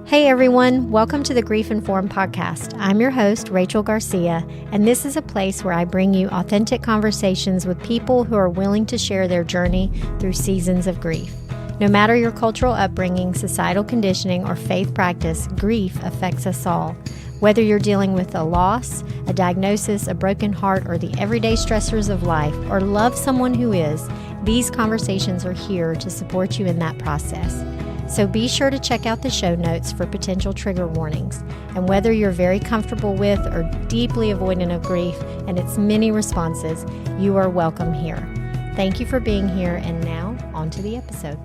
Hey everyone, welcome to the Grief Informed podcast. I'm your host, Rachel Garcia, and this is a place where I bring you authentic conversations with people who are willing to share their journey through seasons of grief. No matter your cultural upbringing, societal conditioning, or faith practice, grief affects us all. Whether you're dealing with a loss, a diagnosis, a broken heart, or the everyday stressors of life, or love someone who is, these conversations are here to support you in that process. So be sure to check out the show notes for potential trigger warnings. And whether you're very comfortable with or deeply avoidant of grief and its many responses, you are welcome here. Thank you for being here, and now on to the episode.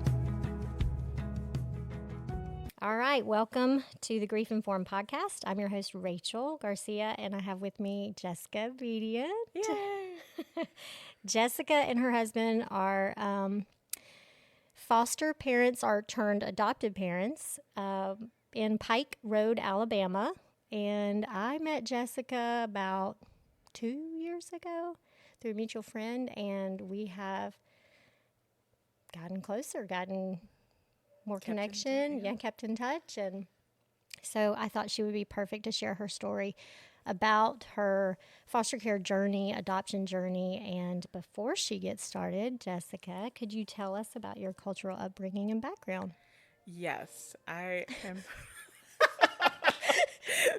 All right, welcome to the Grief Informed podcast. I'm your host, Rachel Garcia, and I have with me Jessica Bedient. Yay! Jessica and her husband are foster parents, are turned adopted parents in Pike Road, Alabama. And I met Jessica about 2 years ago through a mutual friend, and we have gotten closer, gotten more connection, kept in touch. And so I thought she would be perfect to share her story about her foster care journey, adoption journey. And before she gets started, Jessica, could you tell us about your cultural upbringing and background? Yes, I am.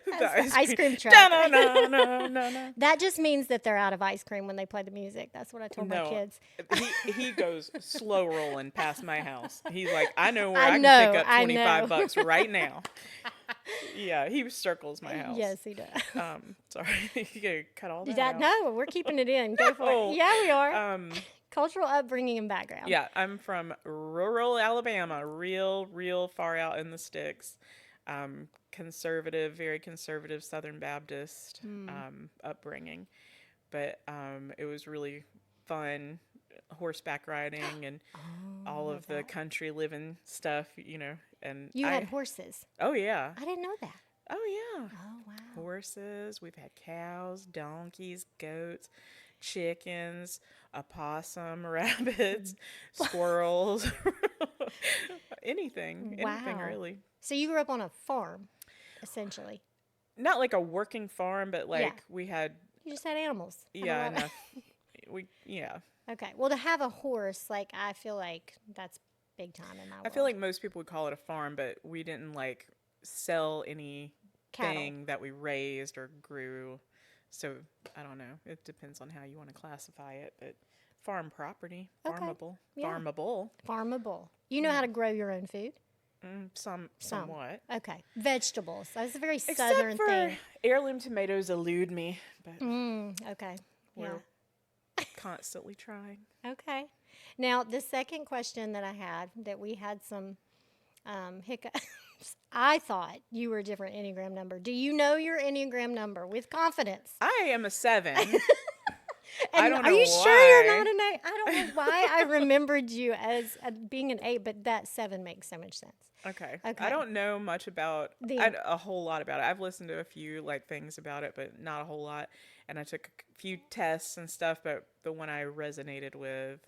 The ice cream truck. No. That just means that they're out of ice cream when they play the music. That's what I told my kids. He goes slow rolling past my house. He's like, I know where I can pick up $25 right now. Yeah, he circles my house. Yes, he does. Sorry, you gotta cut all that out. No, we're keeping it in. Go for it. Yeah, we are. Cultural upbringing and background. Yeah, I'm from rural Alabama, real far out in the sticks. Conservative, very conservative Southern Baptist upbringing. But it was really fun horseback riding and all of the country living stuff, you know. And you had horses? Oh, yeah. I didn't know that. Oh, yeah. Oh, wow. Horses. We've had cows, donkeys, goats, chickens, opossum, rabbits, squirrels, anything really. So you grew up on a farm, essentially. Not like a working farm, but we had. You just had animals. Yeah, enough. Okay. Well, to have a horse, I feel like that's big time in my world. I feel like most people would call it a farm, but we didn't sell anything that we raised or grew. So I don't know. It depends on how you want to classify it, but farm property, farmable, farmable. You know how to grow your own food? Somewhat. Okay. Vegetables. That's a very Except Southern for thing. Heirloom tomatoes elude me, but okay. we're constantly trying. Okay. Now, the second question that I had, that we had some hiccups. I thought you were a different Enneagram number. Do you know your Enneagram number with confidence? I am a 7. And I don't know are you why. sure you're not an 8? I don't know why I remembered you as being an 8, but that 7 makes so much sense. Okay. I don't know much about a whole lot about it. I've listened to a few things about it, but not a whole lot. And I took a few tests and stuff, but the one I resonated with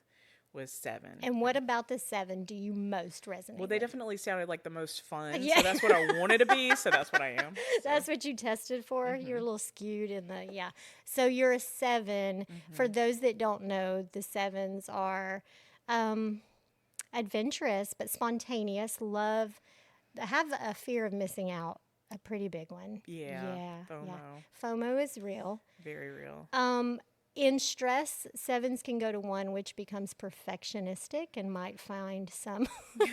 was 7. And what about the 7 do you most resonate Well, they with? definitely sounded like the most fun. Yeah. So that's what I wanted to be. So that's what I am. So. That's what you tested for? Mm-hmm. You're a little skewed in the, So you're a 7. Mm-hmm. For those that don't know, the 7s are adventurous but spontaneous, have a fear of missing out. A pretty big one. Yeah. FOMO. Yeah. FOMO is real. Very real. In stress, 7s can go to 1, which becomes perfectionistic and might find some. Please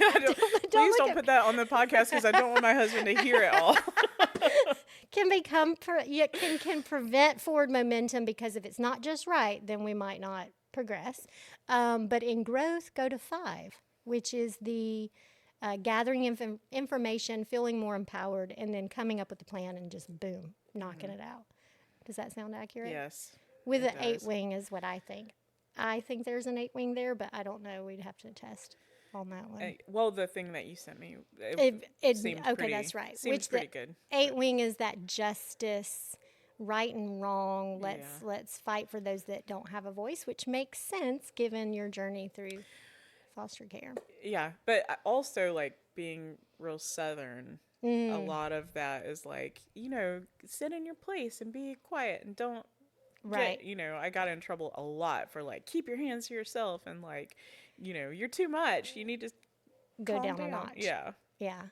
don't put that on the podcast because I don't want my husband to hear it all. Can prevent forward momentum because if it's not just right, then we might not progress. But in growth, go to 5, which is the gathering information, feeling more empowered, and then coming up with a plan and just boom, knocking it out. Does that sound accurate? Yes. With an 8 wing is what I think. I think there's an 8 wing there, but I don't know. We'd have to test on that one. Well, the thing that you sent me, it seemed okay, pretty, that's right. Seems pretty good. 8 wing is that justice, right and wrong. Let's fight for those that don't have a voice, which makes sense given your journey through foster care. Yeah, but also being real Southern. a lot of that is like, sit in your place and be quiet and don't Right. I got in trouble a lot for like, keep your hands to yourself and like, you're too much. You need to Go calm down a down. notch. Yeah. Yeah.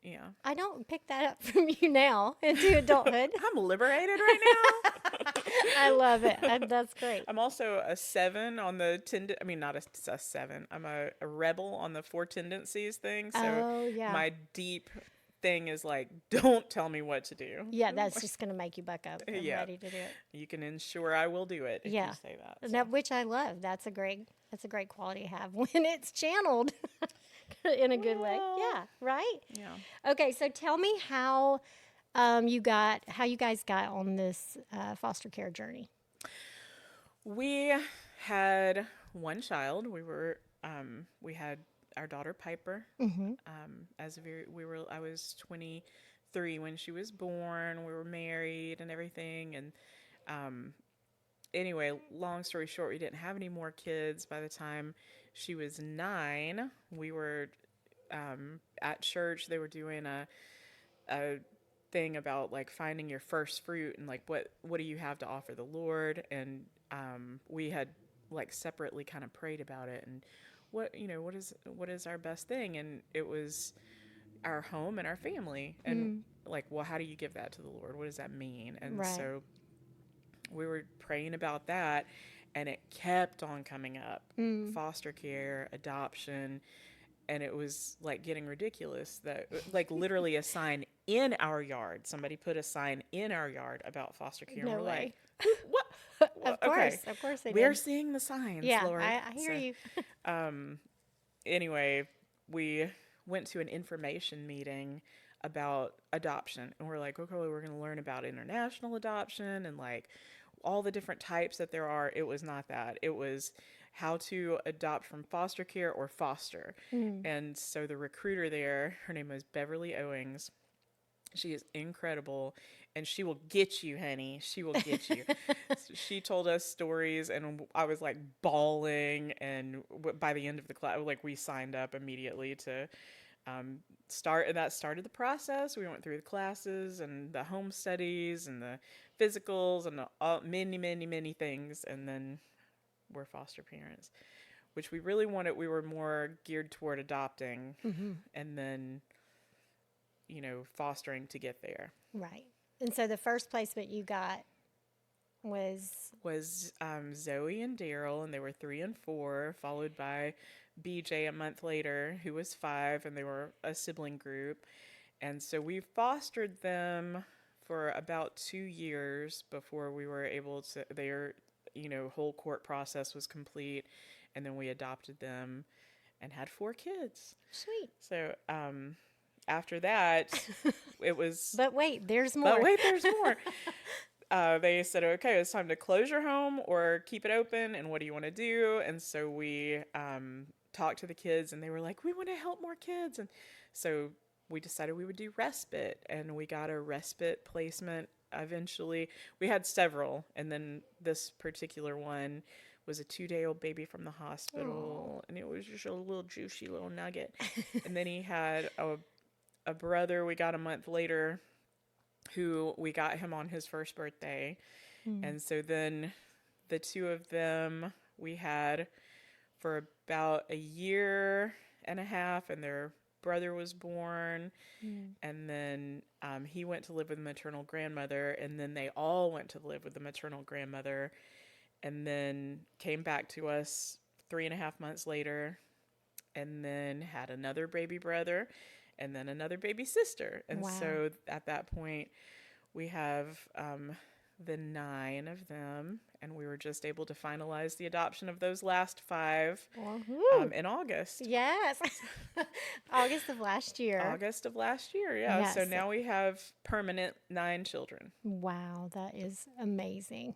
Yeah. I don't pick that up from you now into adulthood. I'm liberated right now. I love it. That's great. I'm also a 7 on the not a 7. I'm a rebel on the 4 tendencies thing. So my deep thing is like, don't tell me what to do. Yeah, that's just going to make you buck up and ready to do it. You can ensure I will do it if you say that. So. Which I love. That's a great quality to have when it's channeled in a good way. Yeah, right? Yeah. Okay, so tell me how you guys got on this foster care journey. We had one child. We had our daughter Piper. Mm-hmm. I was 23 when she was born. We were married and everything. And anyway, long story short, we didn't have any more kids by the time she was 9. We were at church. They were doing a thing about like finding your first fruit and like what do you have to offer the Lord. And we had like separately kind of prayed about it and what is our best thing, and it was our home and our family, and like, well, how do you give that to the Lord? What does that mean? And so we were praying about that, and it kept on coming up. Foster care, adoption, and it was like getting ridiculous that like literally a sign in our yard, somebody put a sign in our yard about foster care. No and we're way. Like, what? Of course they did. We're seeing the signs, Lord. I hear you. Anyway, we went to an information meeting about adoption, and we're like, okay, we're going to learn about international adoption and like all the different types that there are. It was not that. It was how to adopt from foster care or foster. And so the recruiter there, her name was Beverly Owings. She is incredible, and she will get you, honey. She will get you. So she told us stories, and I was like bawling. And by the end of the class, like we signed up immediately to start, and that started the process. We went through the classes and the home studies and the physicals and many things, and then we're foster parents, which we really wanted. We were more geared toward adopting, and then fostering to get there. Right. And so the first placement you got was Zoe and Daryl, and they were 3 and 4, followed by BJ a month later, who was 5, and they were a sibling group. And so we fostered them for about 2 years before we were able to, their whole court process was complete, and then we adopted them and had 4 kids. Sweet. So after that, it was... But wait, there's more. They said, okay, it's time to close your home or keep it open, and what do you want to do? And so we talked to the kids, and they were like, we want to help more kids. And so we decided we would do respite, and we got a respite placement eventually. We had several, and then this particular one was a 2-day-old baby from the hospital. Aww. And it was just a little juicy little nugget. And then he had a brother we got a month later, who we got him on his first birthday. And so then the 2 of them we had for about a year and a half, and their brother was born. And then he went to live with the maternal grandmother, and then they all went to live with the maternal grandmother, and then came back to us 3.5 months later, and then had another baby brother, and then another baby sister. And so at that point, we have the 9 of them, and we were just able to finalize the adoption of those last 5 in August. Yes. August of last year, yeah. Yes. So now we have permanent 9 children. Wow, that is amazing.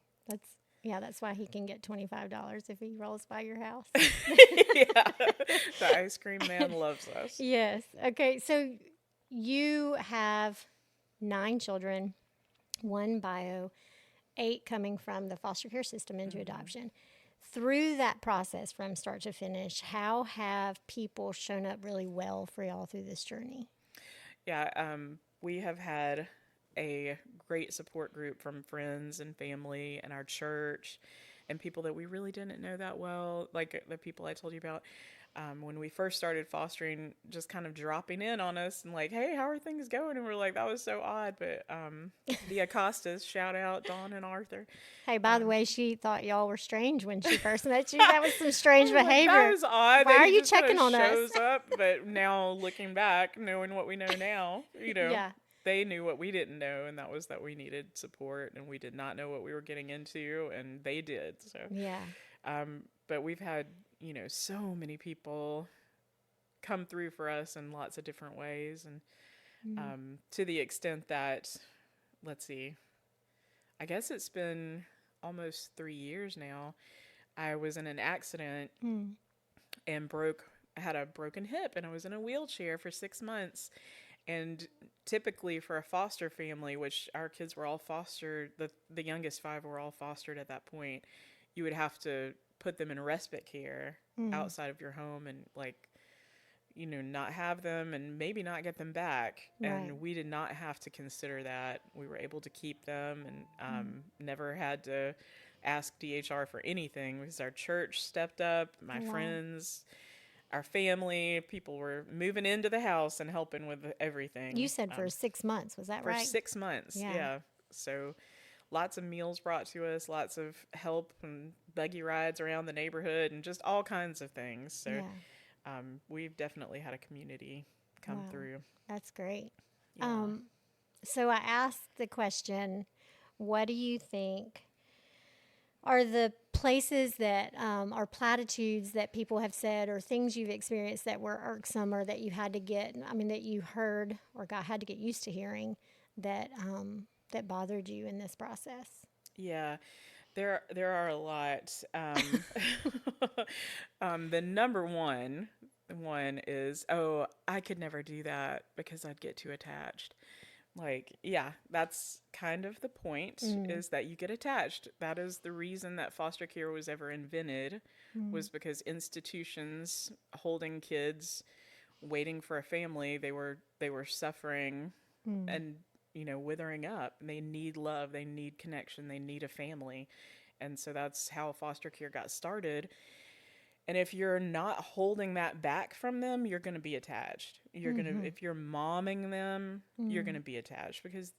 That's why he can get $25 if he rolls by your house. Yeah, the ice cream man loves us. Yes. Okay, so you have 9 children, 1 bio, 8 coming from the foster care system into adoption. Through that process from start to finish, how have people shown up really well for y'all through this journey? Yeah, we have had a great support group from friends and family and our church and people that we really didn't know that well, like the people I told you about. When we first started fostering, just kind of dropping in on us and like, hey, how are things going? And we're like, that was so odd. But the Acostas, shout out Dawn and Arthur. Hey, by the way, she thought y'all were strange when she first met you. That was some strange Like, behavior. that was odd. Why That are he you just kinda checking on us? shows up, but now looking back, knowing what we know now, Yeah. they knew what we didn't know, and that was that we needed support, and we did not know what we were getting into, and they did. So, Yeah. But we've had, so many people come through for us in lots of different ways, and to the extent that, let's see, I guess it's been almost 3 years now. I was in an accident and had a broken hip, and I was in a wheelchair for 6 months. And typically for a foster family, which our kids were all fostered, the youngest 5 were all fostered at that point, you would have to put them in respite care outside of your home and not have them and maybe not get them back. Right. And we did not have to consider that. We were able to keep them and never had to ask DHR for anything because our church stepped up, my friends, our family, people were moving into the house and helping with everything. You said for 6 months, was that right? For 6 months, yeah. So lots of meals brought to us, lots of help and buggy rides around the neighborhood and just all kinds of things. So we've definitely had a community come through. That's great. Yeah. So I asked the question, what do you think are the places that are platitudes that people have said or things you've experienced that were irksome or that you had to that you heard or had to get used to hearing that that bothered you in this process? Yeah, there are a lot. The number one is, oh, I could never do that because I'd get too attached. Like, yeah, that's kind of the point, is that you get attached. That is the reason that foster care was ever invented, was because institutions holding kids, waiting for a family, they were suffering and, withering up. They need love, they need connection, they need a family. And so that's how foster care got started. And if you're not holding that back from them, you're going to be attached. You're going to, if you're momming them, you're going to be attached because,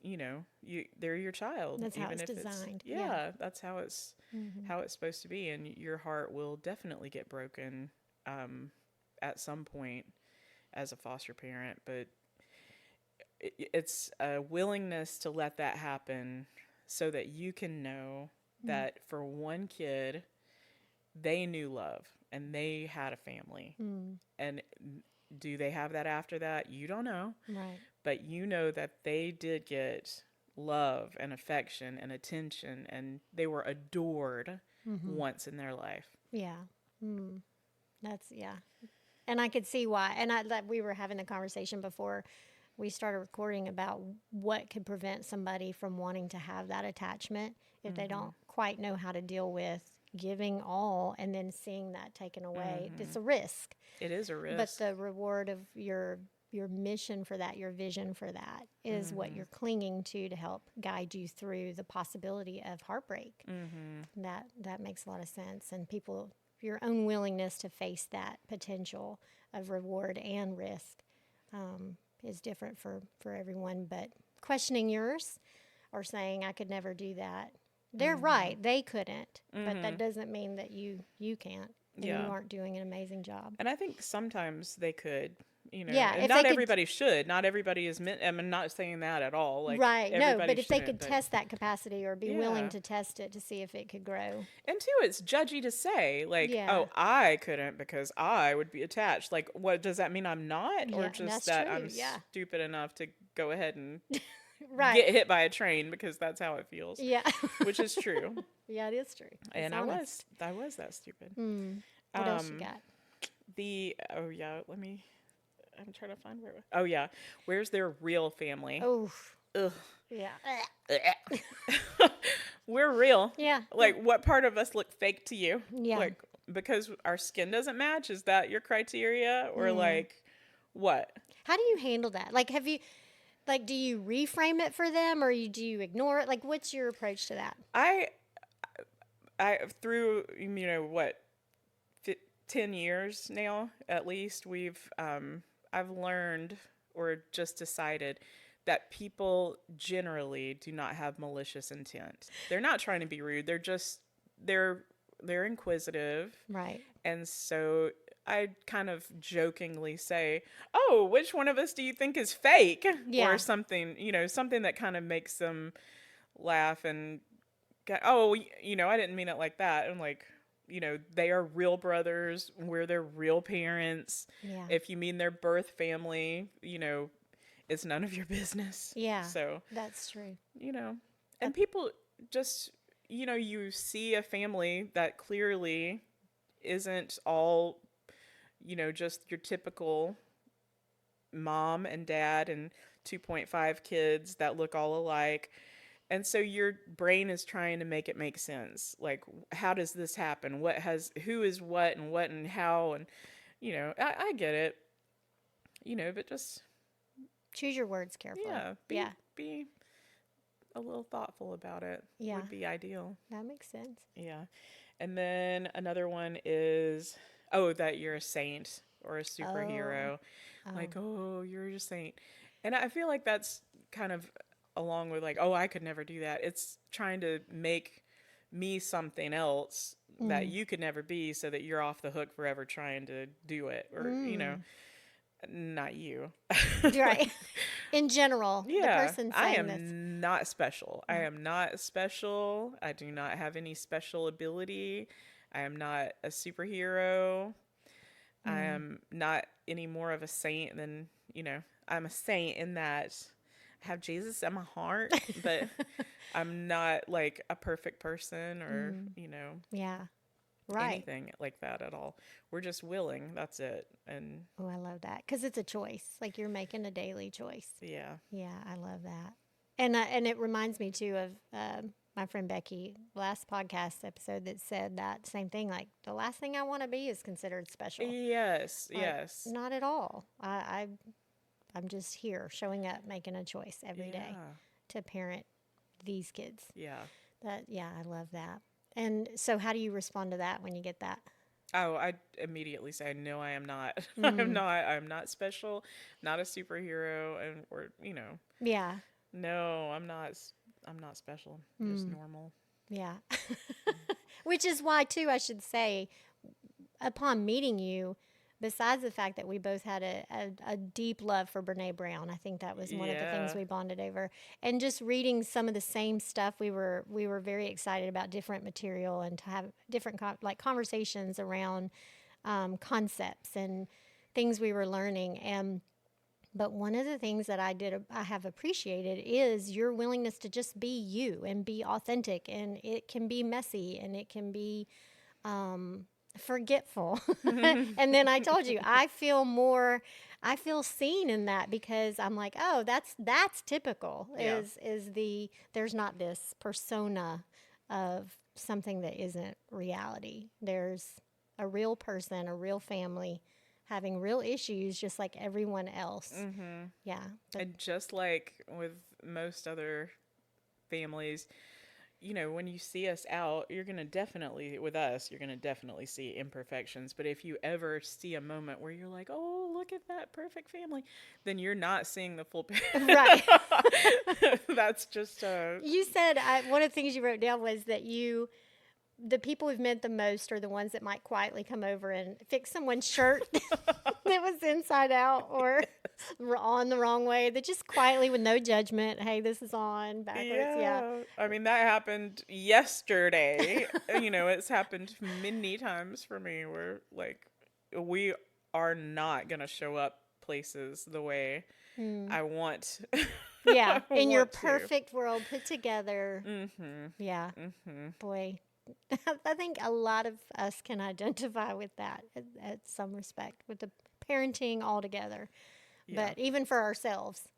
they're your child. That's even how it's if designed. That's how it's supposed to be. And your heart will definitely get broken at some point as a foster parent. But it's a willingness to let that happen so that you can know that for one kid, they knew love and they had a family. And do they have that after that? You don't know. Right. But you know that they did get love and affection and attention and they were adored once in their life. Yeah. That's, And I could see why. And we were having the conversation before we started recording about what could prevent somebody from wanting to have that attachment if they don't quite know how to deal with giving all and then seeing that taken away. It's a risk. It is a risk. But the reward of your mission for that, your vision for that is what you're clinging to help guide you through the possibility of heartbreak. That makes a lot of sense. And your own willingness to face that potential of reward and risk is different for everyone. But questioning yours or saying, I could never do that, they're right. They couldn't. But that doesn't mean that you can't. And you aren't doing an amazing job. And I think sometimes they could, Yeah, and not everybody should. Not everybody is meant. I'm not saying that at all. Like, right. No, but if they shouldn't, could test that capacity or be willing to test it to see if it could grow. And two, it's judgy to say, like, oh, I couldn't because I would be attached. Like, what does that mean? I'm not? Or just that true. I'm stupid enough to go ahead and get hit by a train because that's how it feels. Yeah. Which is true. Yeah, it is true. And I was that stupid. What else you got? I'm trying to find where. Where's their real family? Oh. Ugh. Yeah. We're real. Yeah. Like, what part of us look fake to you? Yeah. Like, because our skin doesn't match? Is that your criteria? Or like, What? How do you handle that? Like, do you reframe it for them, or do you ignore it? Like, what's your approach to that? I through, what, 10 years now, at least, I've learned, or just decided, that people generally do not have malicious intent. They're not trying to be rude. They're inquisitive. Right. And so I kind of jokingly say, "Oh, which one of us do you think is fake?" Yeah. Or something, something that kind of makes them laugh and go, "Oh, I didn't mean it like that." And like, they are real brothers. We're their real parents. Yeah. If you mean their birth family, it's none of your business. Yeah. So that's true. And people just, you see a family that clearly isn't all, just your typical mom and dad and 2.5 kids that look all alike. And so your brain is trying to make it make sense. Like, how does this happen? Who is what and how? And, I get it, but just choose your words carefully. Yeah. Be a little thoughtful about it. Yeah. Would be ideal. That makes sense. Yeah. And then another one is, that you're a saint or a superhero. Like, you're a saint. And I feel like that's kind of along with like, I could never do that. It's trying to make me something else that you could never be, so that you're off the hook forever trying to do it. Or, not you. Right. In general, yeah, the person I saying am this. not special. I am not special. I do not have any special ability. I am not a superhero. I am not any more of a saint than, I'm a saint in that I have Jesus in my heart, but I'm not like a perfect person or, Yeah. Right. anything like that at all. We're just willing. That's it. And I love that, because it's a choice. Like, you're making a daily choice. yeah. Yeah, I love that. And it reminds me too of my friend Becky last podcast episode that said that same thing. Like, the last thing I want to be is considered special. Yes. Like, yes. Not at all. I'm just here, showing up, making a choice every day to parent these kids. Yeah. I love that. And so, how do you respond to that when you get that? Oh, I immediately say, no, I am not. I'm not special, not a superhero, Yeah. No, I'm not special. Just normal. Yeah. Which is why, too, I should say, upon meeting you, besides the fact that we both had a deep love for Brene Brown, I think that was one of the things we bonded over. And just reading some of the same stuff, we were very excited about different material and to have different conversations around concepts and things we were learning. But one of the things that I have appreciated is your willingness to just be you and be authentic. And it can be messy, and it can be forgetful. And then I told you, I feel seen in that, because I'm like, that's typical. Yeah. There's not this persona of something that isn't reality. There's a real person, a real family, having real issues just like everyone else. Mm-hmm. Yeah. And just like with most other families, when you see us out, you're going to definitely see imperfections. But if you ever see a moment where you're like, oh, look at that perfect family, then you're not seeing the full picture. Right. That's just You said, one of the things you wrote down was that the people who've meant the most are the ones that might quietly come over and fix someone's shirt that was inside out or on the wrong way. That just quietly, with no judgment, hey, this is on backwards. Yeah. I mean, that happened yesterday. It's happened many times for me where, like, we are not going to show up places the way I want. Yeah. In your perfect world put together. Mm-hmm. Yeah. Mm-hmm. Boy. I think a lot of us can identify with that at some respect, with the parenting all together, but even for ourselves.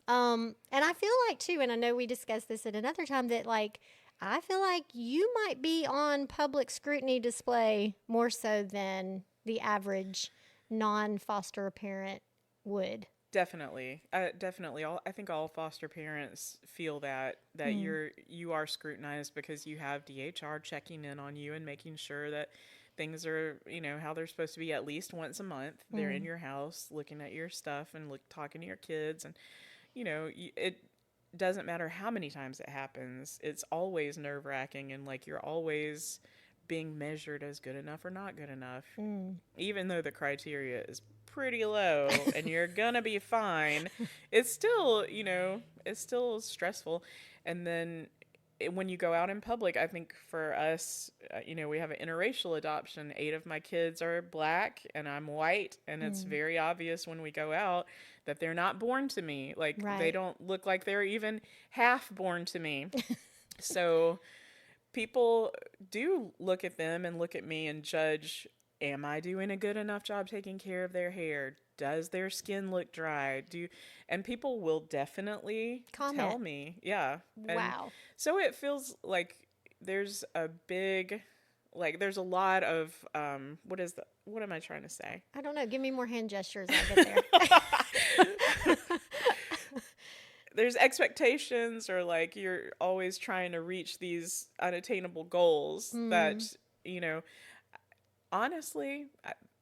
And I feel like too, and I know we discussed this at another time, that like, I feel like you might be on public scrutiny display more so than the average non-foster parent would. Definitely. Definitely. I think all foster parents feel that you are scrutinized because you have DHR checking in on you and making sure that things are, how they're supposed to be at least once a month. They're in your house looking at your stuff and talking to your kids, and it doesn't matter how many times it happens. It's always nerve-wracking, and you're always being measured as good enough or not good enough, even though the criteria is pretty low and you're gonna be fine. It's still, it's still stressful. And then when you go out in public, I think for us, we have an interracial adoption. 8 of my kids are black and I'm white, and it's very obvious when we go out that they're not born to me. They don't look like they're even half born to me. So people do look at them and look at me and judge, am I doing a good enough job taking care of their hair? Does their skin look dry? And people will definitely tell me. Yeah. Wow. And so it feels like there's a big, there's a lot of, what am I trying to say? I don't know. Give me more hand gestures. I'll get there. There's expectations, or you're always trying to reach these unattainable goals that, honestly,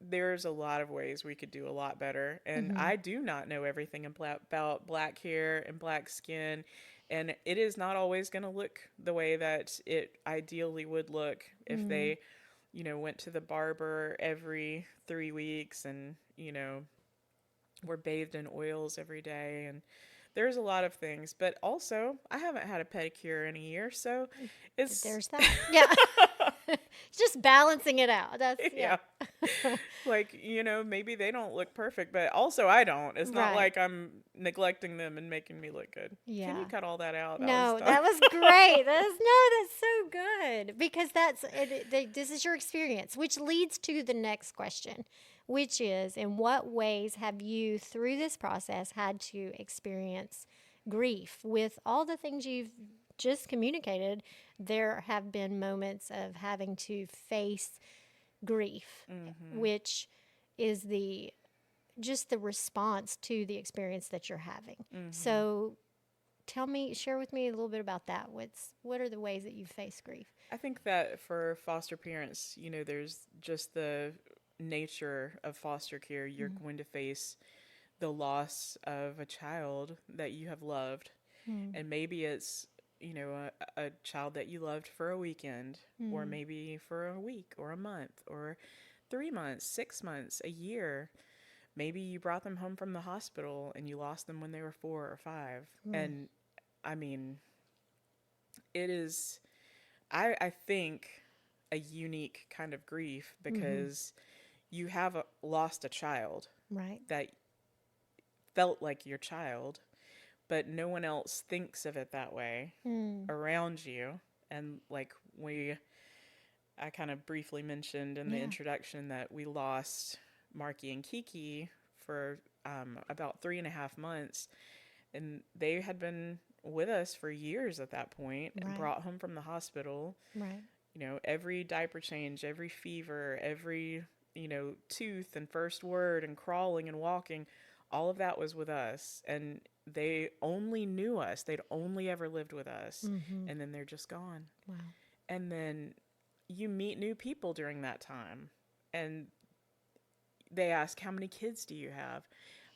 there's a lot of ways we could do a lot better. And I do not know everything about black hair and black skin. And it is not always going to look the way that it ideally would look if they, went to the barber every 3 weeks and, were bathed in oils every day. And there's a lot of things. But also, I haven't had a pedicure in a year, so it's... There's that. Yeah. Just balancing it out. That's yeah. Maybe they don't look perfect, but also I don't. It's not like I'm neglecting them and making me look good. Yeah. Can you cut all that out? That was great. That's so good, because this is your experience, which leads to the next question, which is, in what ways have you, through this process, had to experience grief? With all the things you've just communicated, there have been moments of having to face grief, which is just the response to the experience that you're having. So share with me a little bit about that. What are the ways that you face grief? I think that for foster parents, there's just the nature of foster care. You're going to face the loss of a child that you have loved. And maybe it's, a child that you loved for a weekend, or maybe for a week or a month or 3 months, 6 months, a year. Maybe you brought them home from the hospital and you lost them when they were 4 or 5. And I mean, it is, I think, a unique kind of grief, because you have lost a child that felt like your child, but no one else thinks of it that way around you. And I kind of briefly mentioned in the introduction that we lost Marky and Kiki for about 3.5 months, and they had been with us for years at that point, and brought home from the hospital. Every diaper change, every fever, every, tooth and first word and crawling and walking, all of that was with us. And they only knew us. They'd only ever lived with us. And then they're just gone. Wow. And then you meet new people during that time. And they ask, how many kids do you have?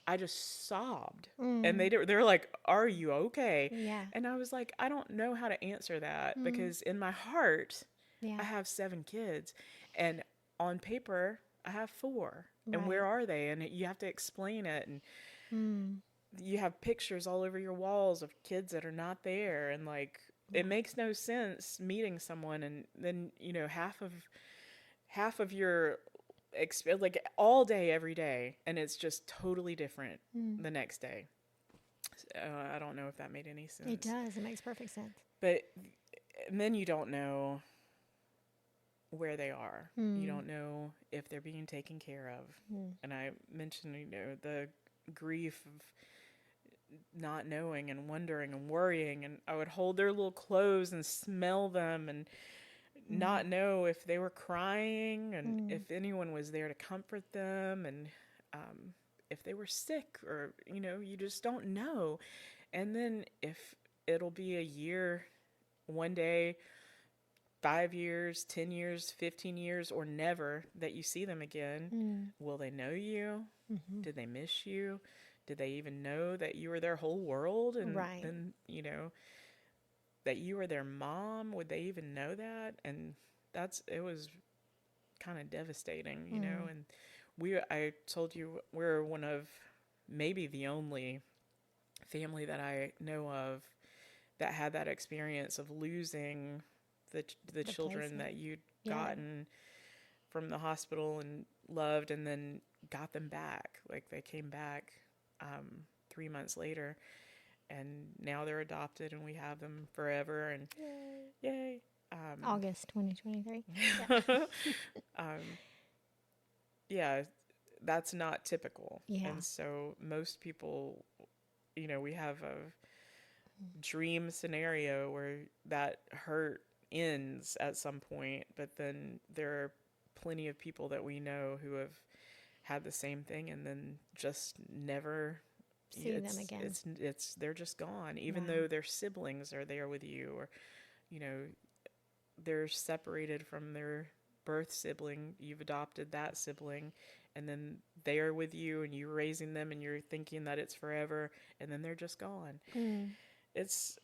I just sobbed. And they're like, are you okay? Yeah. And I was like, I don't know how to answer that, because in my heart, I have 7 kids. And on paper, I have 4. And where are they? And you have to explain it. And you have pictures all over your walls of kids that are not there. And it makes no sense meeting someone and then, half of your all day, every day, and it's just totally different the next day. I don't know if that made any sense. It does. It makes perfect sense. But and then you don't know where they are. You don't know if they're being taken care of. And I mentioned, the grief of not knowing and wondering and worrying, and I would hold their little clothes and smell them and not know if they were crying and if anyone was there to comfort them, and if they were sick, or, you just don't know. And then if it'll be a year, one day, 5 years, 10 years, 15 years, or never that you see them again, will they know you? Did they miss you? Did they even know that you were their whole world? And Right. then, that you were their mom? Would they even know that? And it was kind of devastating, and I told you, we're one of maybe the only family that I know of that had that experience of losing the children placement. that you'd Yeah. gotten from the hospital and loved, and then got them back. Like, they came back 3 months later, and now they're adopted, and we have them forever. And yay! August 2023. Yeah, that's not typical. Yeah. And so most people, we have a dream scenario where that hurt ends at some point, but then there are plenty of people that we know who have had the same thing and then just never see them again. They're just gone, even Wow. though their siblings are there with you, or they're separated from their birth sibling. You've adopted that sibling, and then they are with you, and you're raising them, and you're thinking that it's forever, and then they're just gone. It's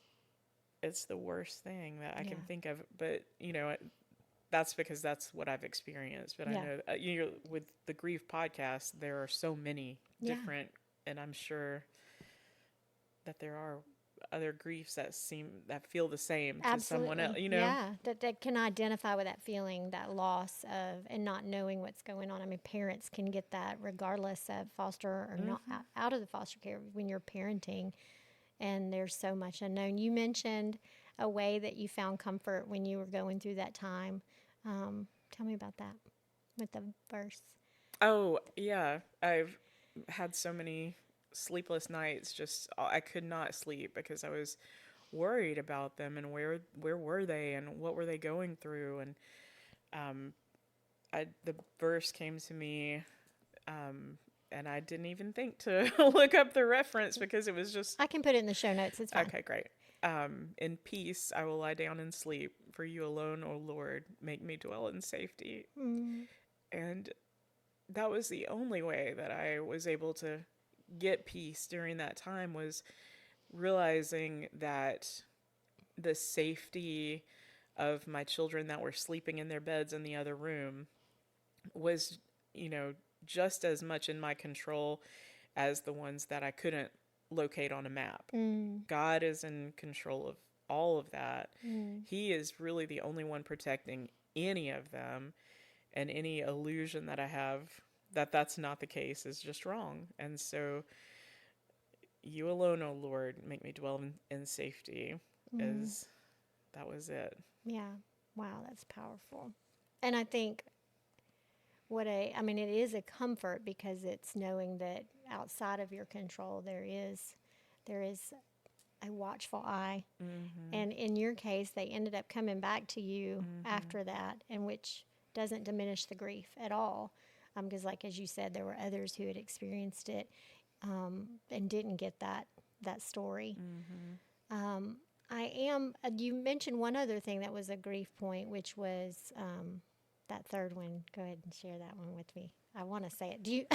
the worst thing that I can think of, but that's because that's what I've experienced. But I know with the grief podcast, there are so many different, and I'm sure that there are other griefs that feel the same to someone else, that can identify with that feeling, that loss of, and not knowing what's going on. I mean, parents can get that regardless of foster or not out of the foster care when you're parenting, and there's so much unknown. You mentioned a way that you found comfort when you were going through that time. Tell me about that with the verse. Oh, yeah. I've had so many sleepless nights. Just, I could not sleep because I was worried about them, and where were they, and what were they going through. And the verse came to me, and I didn't even think to look up the reference because it was just... I can put it in the show notes. It's fine. Okay, great. In peace I will lie down and sleep, for you alone, O Lord, make me dwell in safety. And that was the only way that I was able to get peace during that time, was realizing that the safety of my children that were sleeping in their beds in the other room was, just as much in my control as the ones that I couldn't locate on a map. God is in control of all of that. He is really the only one protecting any of them, and any illusion that I have that that's not the case is just wrong. And so, you alone, O Lord, make me dwell in safety, that was it. Yeah. Wow, that's powerful. And I think it is a comfort, because it's knowing that outside of your control there is a watchful eye. And in your case, they ended up coming back to you after that, and which doesn't diminish the grief at all. Because as you said, there were others who had experienced it and didn't get that story. You mentioned one other thing that was a grief point, which was that third one. Go ahead and share that one with me. I want to say it. Do you?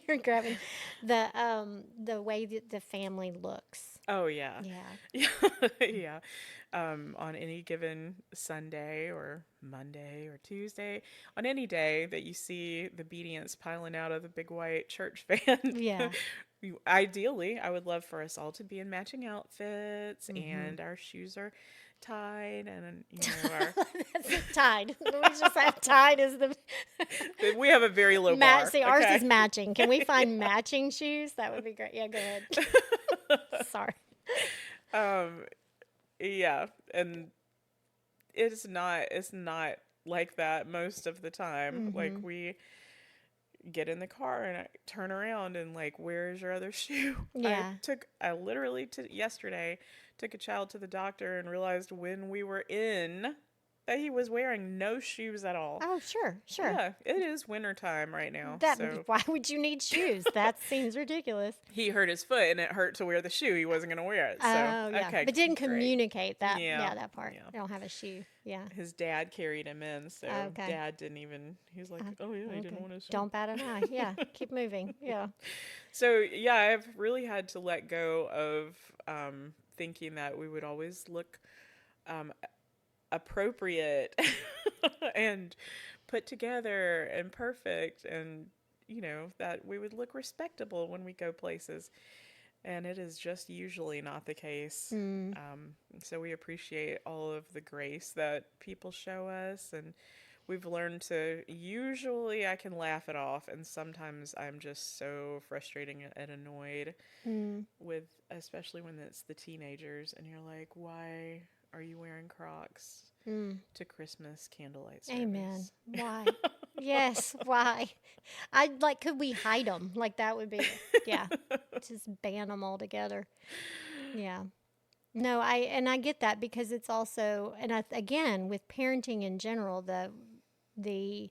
You're grabbing the way that the family looks. Oh yeah. Yeah. Yeah. On any given Sunday or Monday or Tuesday, on any day that you see the Bedients piling out of the big white church van. Yeah. Ideally, I would love for us all to be in matching outfits, and our shoes are tied, and our That's tied. We just have tied as the. We have a very low bar. See, ours is matching. Can we find matching shoes? That would be great. Yeah, go ahead. Sorry. Yeah, and it's not like that most of the time. Like, we get in the car and I turn around and where's your other shoe? Yeah. I literally yesterday took a child to the doctor and realized when we were in that he was wearing no shoes at all. Oh, sure. Yeah, it is wintertime right now. So Why would you need shoes? That seems ridiculous. he hurt his foot and it hurt to wear the shoe. He wasn't going to wear it. So, Oh, yeah. okay. But didn't great. communicate that. Yeah. That part. Yeah. They don't have a shoe. Yeah. His dad carried him in. So Okay. Dad didn't even, he was like, oh, yeah, he didn't want his shoe. Don't bat an eye. Yeah. Keep moving. Yeah. So, yeah, I've really had to let go of thinking that we would always look appropriate and put together and perfect, and that we would look respectable when we go places, and it is just usually not the case. So we appreciate all of the grace that people show us, and we've learned to, usually I can laugh it off, and sometimes I'm just so frustrating and annoyed with, especially when it's the teenagers and you're like, why are you wearing Crocs to Christmas candlelight service? Amen. Why? Yes, why? Could we hide them? Like, that would be, yeah, just ban them all together. Yeah. No, I get that, because it's also, and again, with parenting in general, the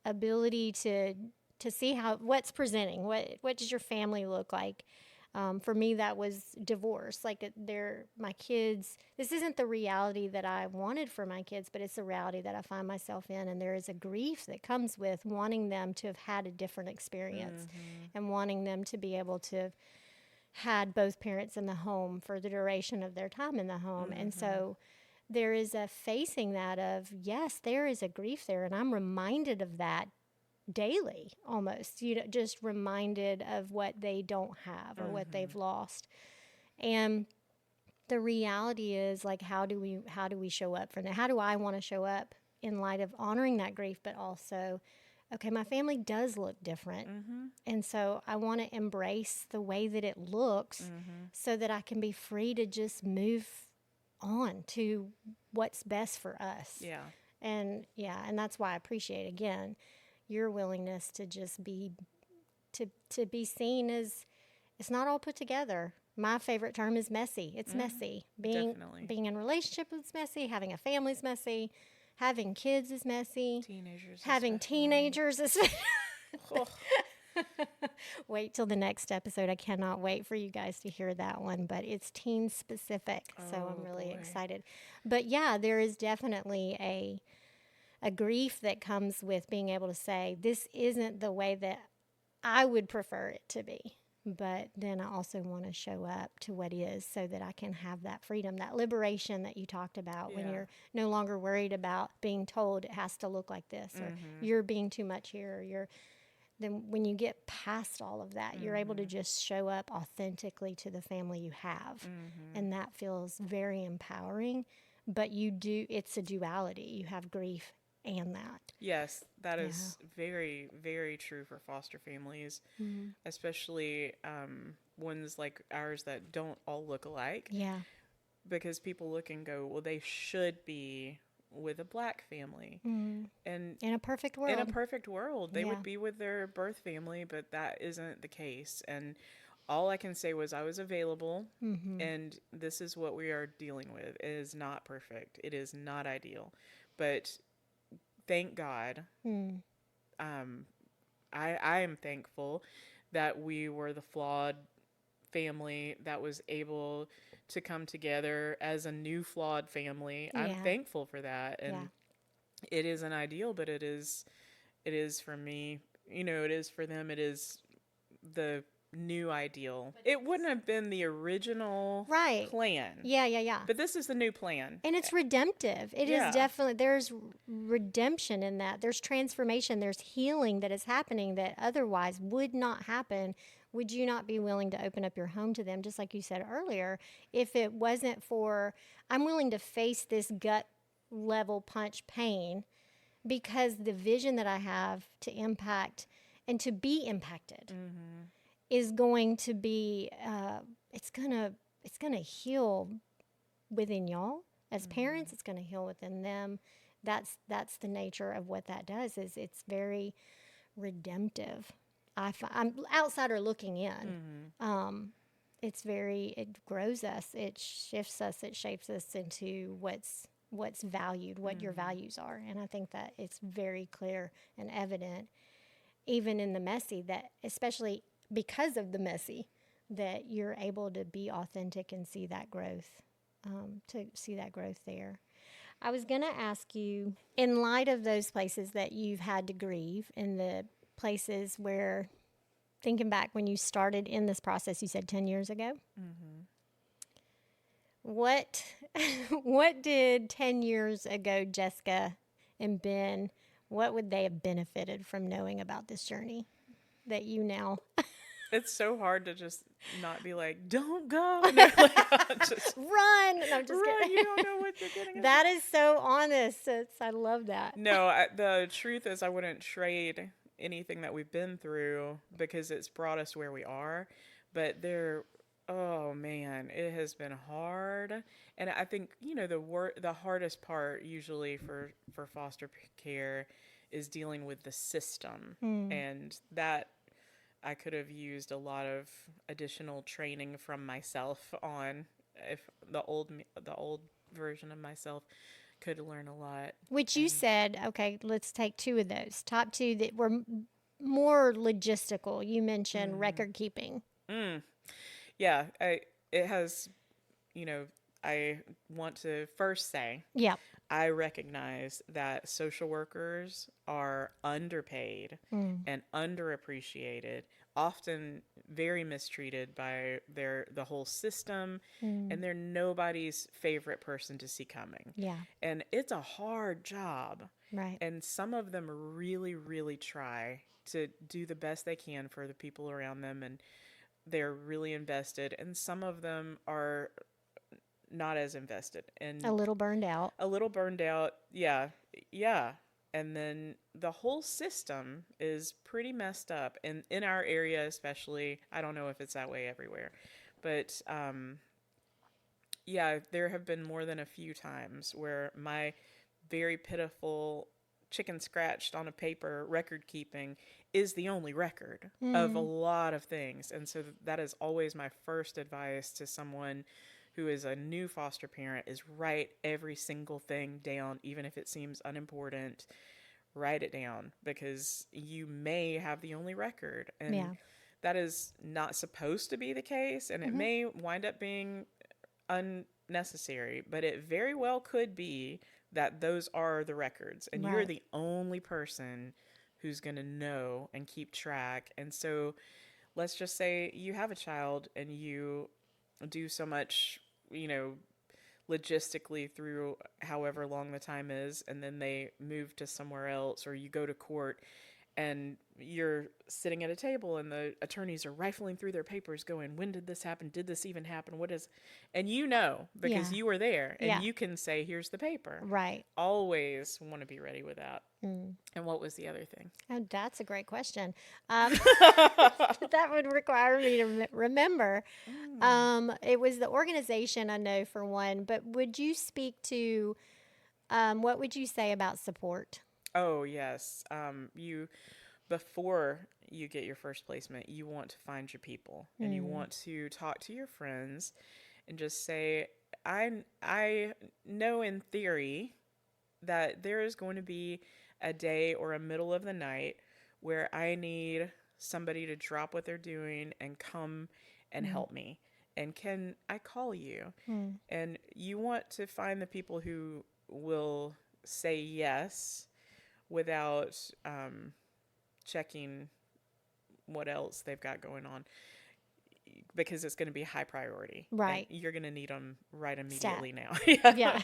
ability to see what's presenting, what does your family look like? For me, that was divorce. Like, my kids, this isn't the reality that I wanted for my kids, but it's the reality that I find myself in. And there is a grief that comes with wanting them to have had a different experience and wanting them to be able to have had both parents in the home for the duration of their time in the home. And so there is a facing that of, yes, there is a grief there. And I'm reminded of that daily, almost, just reminded of what they don't have or what they've lost. And the reality is, like, how do we show up for that? How do I want to show up in light of honoring that grief, but also, okay, my family does look different. And so I want to embrace the way that it looks so that I can be free to just move on to what's best for us. Yeah. And that's why I appreciate, again, your willingness to just be seen as, it's not all put together. My favorite term is messy. It's messy. Being in a relationship is messy. Having a family is messy. Having kids is messy. Having teenagers is Wait till the next episode. I cannot wait for you guys to hear that one, but it's teen specific, so I'm really excited. But yeah, there is definitely a grief that comes with being able to say, this isn't the way that I would prefer it to be. But then I also want to show up to what is, so that I can have that freedom, that liberation that you talked about, when you're no longer worried about being told it has to look like this, or you're being too much here, or then when you get past all of that, you're able to just show up authentically to the family you have. And that feels very empowering. But it's a duality. You have grief and that. Yes, that is very, very true for foster families, especially ones like ours that don't all look alike. Yeah. Because people look and go, well, they should be with a black family. And in a perfect world. They would be with their birth family, but that isn't the case. And all I can say was I was available, and this is what we are dealing with. It is not perfect. It is not ideal. But thank God, I am thankful that we were the flawed family that was able to come together as a new flawed family. I'm thankful for that. And it isn't ideal, but it is for me. It is for them. It is the new ideal. It wouldn't have been the original plan. Yeah. But this is the new plan. And it's redemptive. It is definitely, there's redemption in that. There's transformation. There's healing that is happening that otherwise would not happen. Would you not be willing to open up your home to them? Just like you said earlier, if it wasn't for, I'm willing to face this gut level punch pain because the vision that I have to impact and to be impacted is going to be, it's gonna heal within y'all as parents. It's gonna heal within them. That's the nature of what that does. Is it's very redemptive. I'm outsider looking in. It grows us. It shifts us. It shapes us into what's what's valued, what your values are. And I think that it's very clear and evident, even in the messy, that especially because of the messy, that you're able to be authentic and see that growth, there. I was going to ask you, in light of those places that you've had to grieve, and the places where, thinking back when you started in this process, you said 10 years ago. What did 10 years ago, Jessica and Ben, what would they have benefited from knowing about this journey that you now... It's so hard to just not be like, don't go. No, like, just run. No, I'm just run. kidding. You don't know what you're getting into. That is so honest. I love that. No, the truth is I wouldn't trade anything that we've been through because it's brought us where we are. But oh man, it has been hard. And I think, the hardest part usually for foster care is dealing with the system. And that I could have used a lot of additional training from myself on. If the old version of myself could learn a lot. Which you said, okay, let's take two of those. Top two that were more logistical. You mentioned record keeping. Yeah, it has, I want to first say, I recognize that social workers are underpaid and underappreciated, often very mistreated by the whole system, and they're nobody's favorite person to see coming. Yeah. And it's a hard job. Right. And some of them really, really try to do the best they can for the people around them, and they're really invested. And some of them are not as invested and a little burned out. Yeah. And then the whole system is pretty messed up, and in our area especially. I don't know if it's that way everywhere, but there have been more than a few times where my very pitiful chicken scratched on a paper record keeping is the only record of a lot of things. And so that is always my first advice to someone who is a new foster parent, is write every single thing down, even if it seems unimportant. Write it down, because you may have the only record, and that is not supposed to be the case, and it may wind up being unnecessary, but it very well could be that those are the records, and you're the only person who's going to know and keep track. And so let's just say you have a child and you do so much, logistically through however long the time is, and then they move to somewhere else, or you go to court and you're sitting at a table and the attorneys are rifling through their papers going, when did this happen? Did this even happen? And because you were there, and you can say, here's the paper. Right. Always want to be ready with that. And what was the other thing? Oh, that's a great question. That would require me to remember. It was the organization, I know, for one, but would you speak to, what would you say about support? Oh, yes. Before you get your first placement, you want to find your people, and you want to talk to your friends and just say, I know in theory that there is going to be a day or a middle of the night where I need somebody to drop what they're doing and come and help me. And can I call you? And you want to find the people who will say yes without checking what else they've got going on, because it's going to be high priority. Right. And you're going to need them right immediately now. Yeah.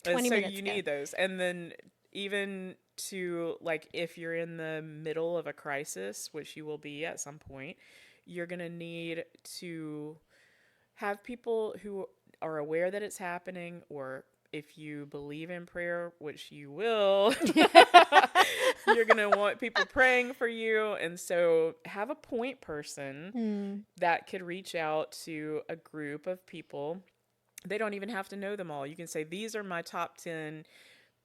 20 minutes you need those. And then even to, like, if you're in the middle of a crisis, which you will be at some point, you're going to need to have people who are aware that it's happening, or if you believe in prayer, which you will, you're going to want people praying for you. And so have a point person that could reach out to a group of people. They don't even have to know them all. You can say, these are my top 10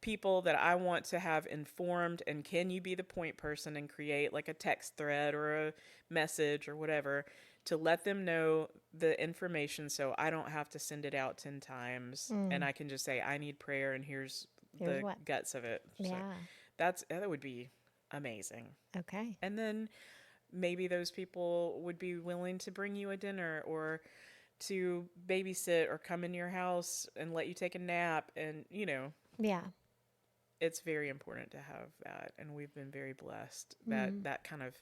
people that I want to have informed, and can you be the point person and create like a text thread or a message or whatever to let them know the information so I don't have to send it out 10 times and I can just say, I need prayer and here's the what. guts of it. So Yeah. that would be amazing. Okay. And then maybe those people would be willing to bring you a dinner or to babysit or come in your house and let you take a nap. And, Yeah. it's very important to have that. And we've been very blessed that that kind of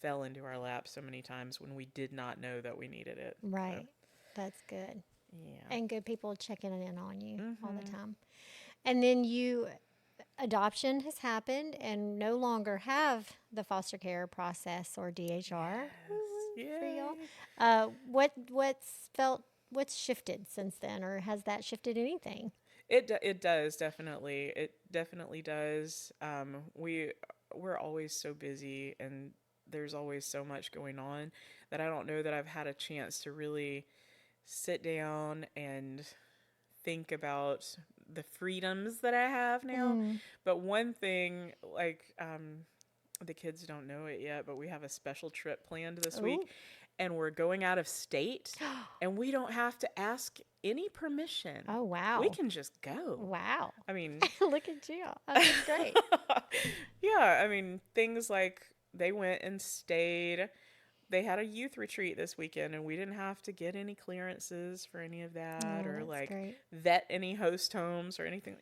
fell into our lap so many times when we did not know that we needed it. Right. So, That's good. yeah. And good people checking in on you all the time. And then adoption has happened and no longer have the foster care process or DHR for y'all. What's shifted since then, or has that shifted anything? It does definitely. It definitely does. We're always so busy and there's always so much going on that I don't know that I've had a chance to really sit down and think about the freedoms that I have now. But one thing, like, the kids don't know it yet, but we have a special trip planned this week, and we're going out of state, and we don't have to ask any permission. Oh, wow. We can just go. Wow. I mean, look at you. That's great. Yeah, I mean, things like they went and stayed. They had a youth retreat this weekend, and we didn't have to get any clearances for any of that or like great. vet any host homes or anything.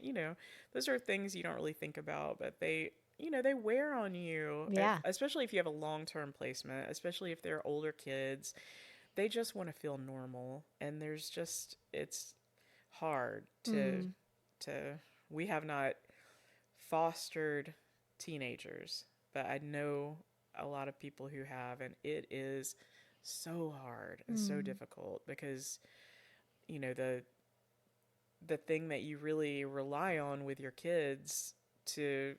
Those are things you don't really think about, but they wear on you. Yeah. Especially if you have a long-term placement, especially if they're older kids. They just want to feel normal, and it's hard to we have not fostered teenagers, but I know a lot of people who have, and it is so hard and so difficult because the thing that you really rely on with your kids to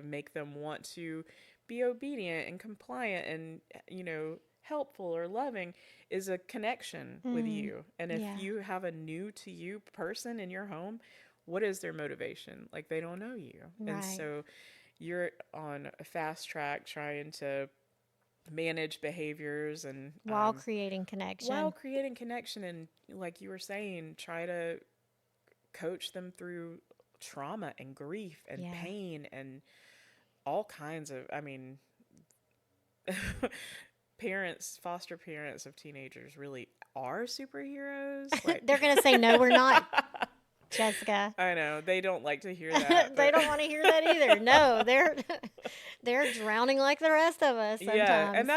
make them want to be obedient and compliant and helpful or loving is a connection with you. And if you have a new to you person in your home, what is their motivation? Like, they don't know you. Right. And so you're on a fast track trying to manage behaviors and while creating connection. And like you were saying, try to coach them through trauma and grief and pain and all kinds of, foster parents of teenagers really are superheroes. Like, they're going to say, no, we're not, Jessica. I know. They don't like to hear that. They don't want to hear that either. No, they're drowning like the rest of us sometimes. Yeah, and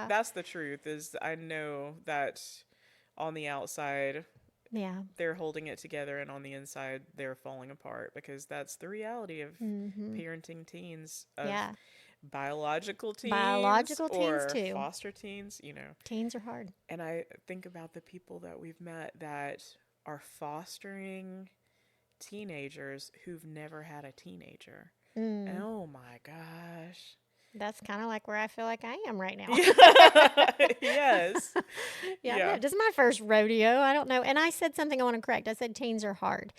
that's the truth, is I know that on the outside, they're holding it together, and on the inside, they're falling apart, because that's the reality of parenting teens. Biological teens or too. Foster teens, Teens are hard. And I think about the people that we've met that are fostering teenagers who've never had a teenager. And oh my gosh. That's kind of like where I feel like I am right now. Yes. Yeah. This is my first rodeo. I don't know. And I said something I want to correct. I said teens are hard.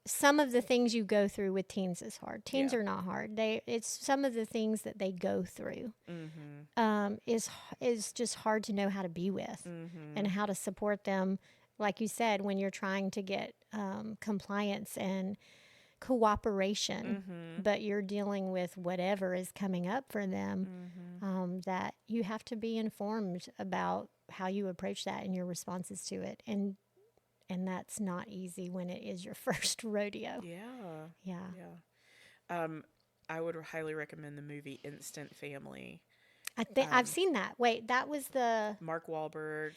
Some of the things you go through with teens is hard. Teens are not hard. It's some of the things that they go through is just hard to know how to be with and how to support them. Like you said, when you're trying to get compliance and cooperation, but you're dealing with whatever is coming up for them, that you have to be informed about how you approach that and your responses to it. And that's not easy when it is your first rodeo. Yeah. I would highly recommend the movie Instant Family. I think I've seen that. Wait, that was the Mark Wahlberg,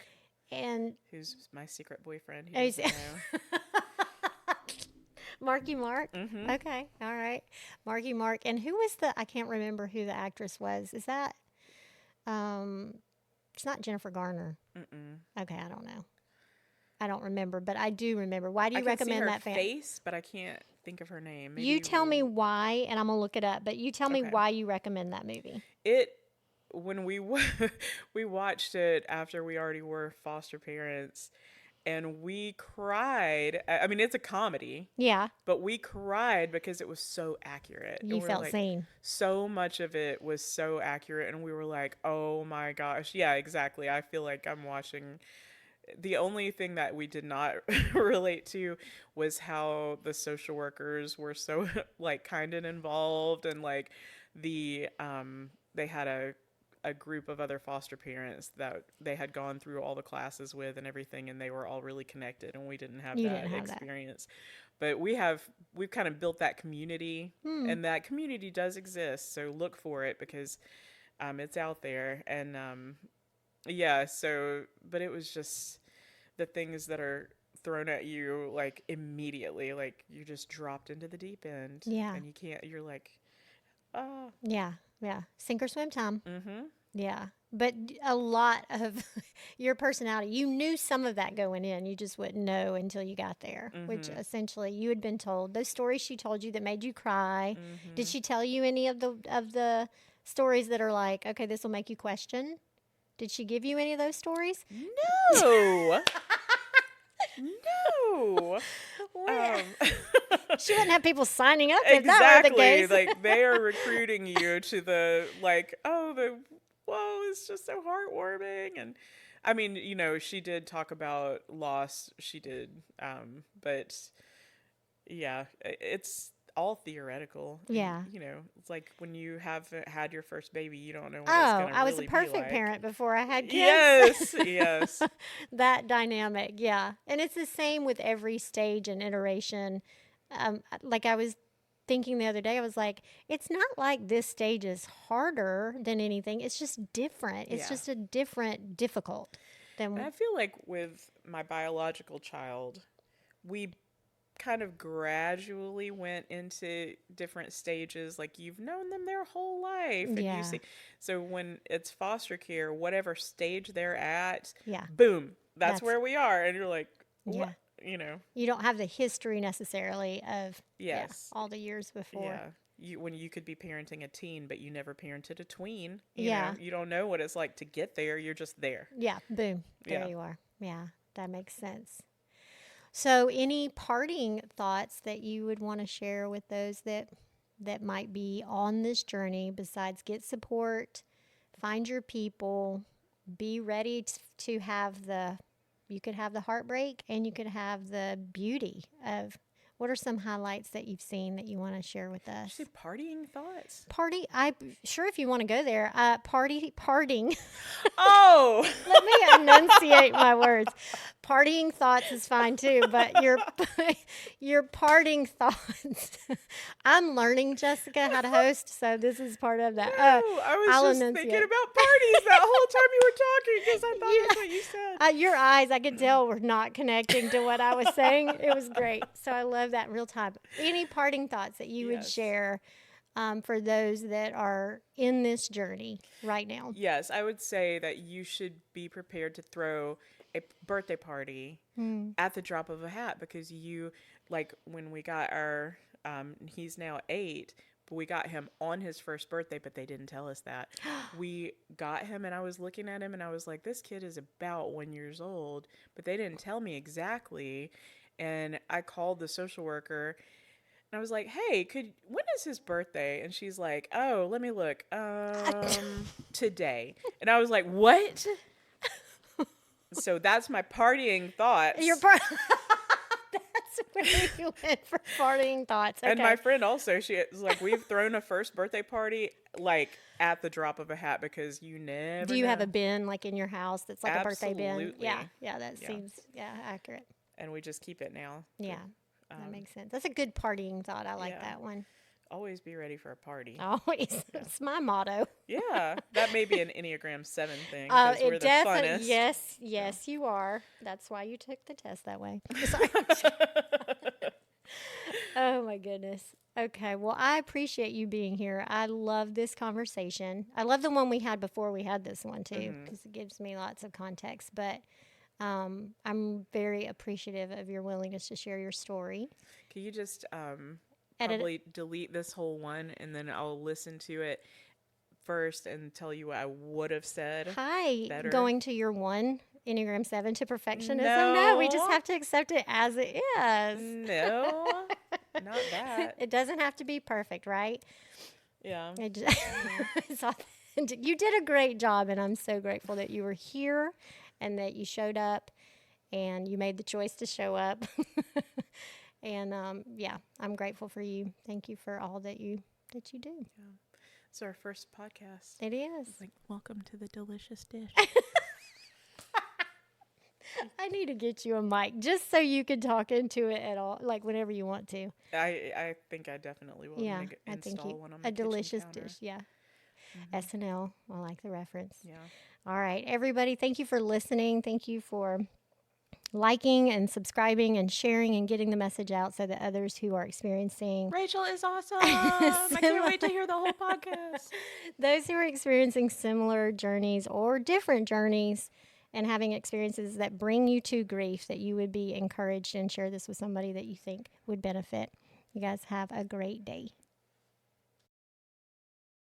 and who's my secret boyfriend. Who doesn't know. Marky Mark. Okay, all right, Marky Mark. And who was I can't remember who the actress was. Is that? It's not Jennifer Garner. Okay, I don't know. I don't remember, but I do remember. Why do you recommend that film? I can see her face, but I can't think of her name. Maybe you tell me why, and I'm going to look it up. But you tell me why you recommend that movie. When we watched it after we already were foster parents, And we cried. I mean, it's a comedy. Yeah. But we cried because it was so accurate. You felt seen. So much of it was so accurate. And we were like, oh my gosh. Yeah, exactly. I feel like I'm watching. The only thing that we did not relate to was how the social workers were so like kind and involved, and like they had a group of other foster parents that they had gone through all the classes with and everything, and they were all really connected, and we didn't have that experience. But we've kind of built that community, and that community does exist. So look for it, because it's out there. And yeah, so, but it was just the things that are thrown at you like immediately, like you just dropped into the deep end. Yeah. And you're like, Yeah. Yeah. Sink or swim time. Mm-hmm. Yeah. But a lot of your personality, you knew some of that going in. You just wouldn't know until you got there, which essentially you had been told. Those stories she told you that made you cry. Did she tell you any of the stories that are like, okay, this will make you question? Did she give you any of those stories? No. No. She wouldn't have people signing up if exactly. that were the case. Like, they are recruiting you to the, like, it's just so heartwarming. And I mean, you know, she did talk about loss. She did. But yeah, it's all theoretical. Yeah. And, you know, it's like when you haven't had your first baby, you don't know what it's going to really be like. I was a perfect parent before I had kids. Yes, yes. That dynamic, yeah. And it's the same with every stage and iteration. Like I was thinking the other day, I was like, it's not like this stage is harder than anything. It's just different. It's just a different difficult. And I feel like with my biological child, we kind of gradually went into different stages. Like, you've known them their whole life, and you see, so when it's foster care, whatever stage they're at, boom, that's where we are. And you're like, what? You know, you don't have the history necessarily of all the years before. When you could be parenting a teen, but you never parented a tween. You know, you don't know what it's like to get there. You're just there. Boom, there you are. That makes sense. So any parting thoughts that you would want to share with those that might be on this journey, besides get support, find your people, be ready to have you could have the heartbreak and you could have the beauty of, what are some highlights that you've seen that you want to share with us? Did you say partying thoughts? Sure, if you want to go there. Parting. Oh! Let me enunciate my words. Partying thoughts is fine too, but your parting thoughts. I'm learning, Jessica, how to host, so this is part of that. I was just thinking about parties that whole time you were talking, because I thought that's what you said. Your eyes, I could tell, were not connecting to what I was saying. It was great. So I love that in real time. Any parting thoughts that you would share for those that are in this journey right now? Yes, I would say that you should be prepared to throw a birthday party at the drop of a hat, because like when we got our, he's now 8, but we got him on his first birthday, but they didn't tell us that. We got him, and I was looking at him, and I was like, this kid is about 1 year old, but they didn't tell me exactly. And I called the social worker, and I was like, hey, when is his birthday? And she's like, oh, let me look. Today. And I was like, what? So that's my partying thoughts. That's where you went for partying thoughts. Okay. And my friend also, she was like, we've thrown a first birthday party like at the drop of a hat, because you never Do you know. Have a bin like in your house that's like Absolutely. a birthday bin? Yeah, that seems accurate. And we just keep it now. Yeah, that makes sense. That's a good partying thought. I like that one. Always be ready for a party. Always. That's my motto. Yeah. That may be an Enneagram 7 thing, because we're the funnest. Yes, you are. That's why you took the test that way. Sorry. Oh, my goodness. Okay. Well, I appreciate you being here. I love this conversation. I love the one we had before we had this one, too, because it gives me lots of context. But I'm very appreciative of your willingness to share your story. Can you just probably delete this whole one, and then I'll listen to it first and tell you what I would have said better. Going to your one Enneagram 7 to perfectionism? No, we just have to accept it as it is. No, not that. It doesn't have to be perfect, right? Yeah. You did a great job, and I'm so grateful that you were here and that you showed up and you made the choice to show up. And I'm grateful for you. Thank you for all that you do. Yeah. It's our first podcast. It is. It's like, welcome to the delicious dish. I need to get you a mic just so you can talk into it at all, like whenever you want to. I think I definitely will. Yeah, I think one on my a delicious kitchen counter. dish. Yeah. SNL. I like the reference. Yeah. All right, everybody. Thank you for listening. Thank you for liking and subscribing and sharing and getting the message out so that others who are experiencing Rachel is awesome. I can't wait to hear the whole podcast. Those who are experiencing similar journeys or different journeys and having experiences that bring you to grief, that you would be encouraged and share this with somebody that you think would benefit. You guys have a great day.